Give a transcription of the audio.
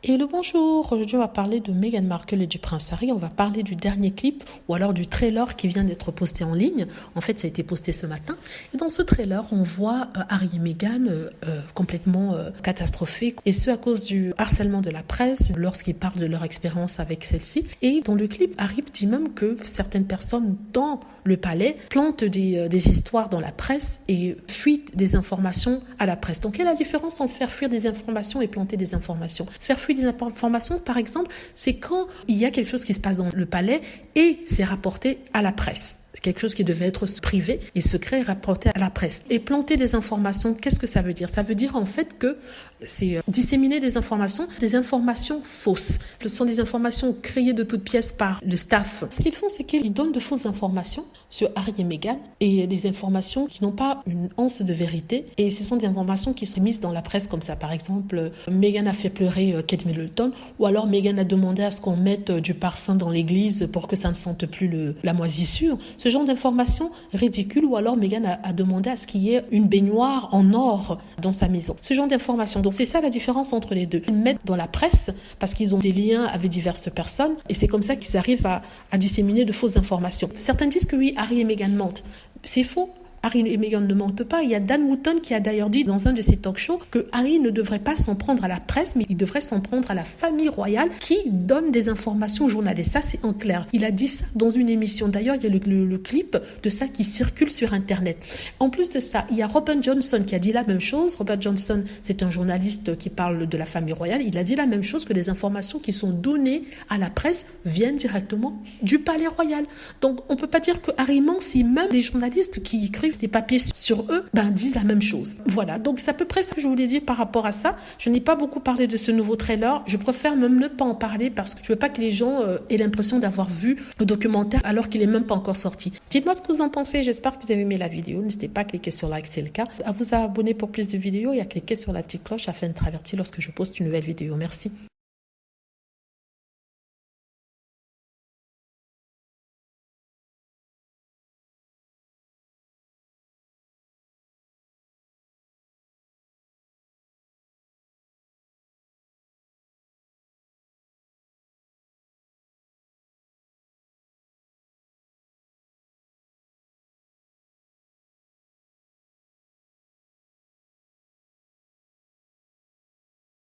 Et le bonjour, aujourd'hui on va parler de Meghan Markle et du prince Harry. On va parler du dernier clip ou alors du trailer qui vient d'être posté en ligne. En fait, ça a été posté ce matin. Et dans ce trailer, on voit Harry et Meghan complètement catastrophés. Et ce à cause du harcèlement de la presse lorsqu'ils parlent de leur expérience avec celle-ci. Et dans le clip, Harry dit même que certaines personnes dans le palais plantent des histoires dans la presse et fuitent des informations à la presse. Donc, quelle est la différence entre faire fuir des informations et planter des informations? Faire fuir des informations, par exemple, c'est quand il y a quelque chose qui se passe dans le palais et c'est rapporté à la presse. C'est quelque chose qui devait être privé et secret rapporté à la presse. Et planter des informations, qu'est-ce que ça veut dire? Ça veut dire en fait que c'est disséminer des informations fausses. Ce sont des informations créées de toutes pièces par le staff. Ce qu'ils font, c'est qu'ils donnent de fausses informations sur Harry et Meghan et des informations qui n'ont pas une once de vérité. Et ce sont des informations qui sont mises dans la presse comme ça. Par exemple, Meghan a fait pleurer Kate Middleton ou alors Meghan a demandé à ce qu'on mette du parfum dans l'église pour que ça ne sente plus la moisissure. Ce genre d'informations ridicules ou alors Meghan a demandé à ce qu'il y ait une baignoire en or dans sa maison. Ce genre d'informations. Donc c'est ça la différence entre les deux. Ils mettent dans la presse parce qu'ils ont des liens avec diverses personnes et c'est comme ça qu'ils arrivent à disséminer de fausses informations. Certains disent que oui, Harry et Meghan mentent. C'est faux. Harry et Meghan ne mentent pas. Il y a Dan Wootton qui a d'ailleurs dit dans un de ses talk-shows que Harry ne devrait pas s'en prendre à la presse, mais il devrait s'en prendre à la famille royale qui donne des informations aux journalistes. Ça, c'est en clair. Il a dit ça dans une émission. D'ailleurs, il y a le clip de ça qui circule sur Internet. En plus de ça, il y a Robert Johnson qui a dit la même chose. Robert Johnson, c'est un journaliste qui parle de la famille royale. Il a dit la même chose, que les informations qui sont données à la presse viennent directement du palais royal. Donc, on ne peut pas dire que Harry ment si même les journalistes qui écrivent des papiers sur eux, disent la même chose. Voilà, donc c'est à peu près ça que je voulais dire par rapport à ça. Je n'ai pas beaucoup parlé de ce nouveau trailer. Je préfère même ne pas en parler parce que je veux pas que les gens aient l'impression d'avoir vu le documentaire alors qu'il est même pas encore sorti. Dites-moi ce que vous en pensez. J'espère que vous avez aimé la vidéo. N'hésitez pas à cliquer sur like si c'est le cas, à vous abonner pour plus de vidéos et à cliquer sur la petite cloche afin d'être averti lorsque je poste une nouvelle vidéo. Merci.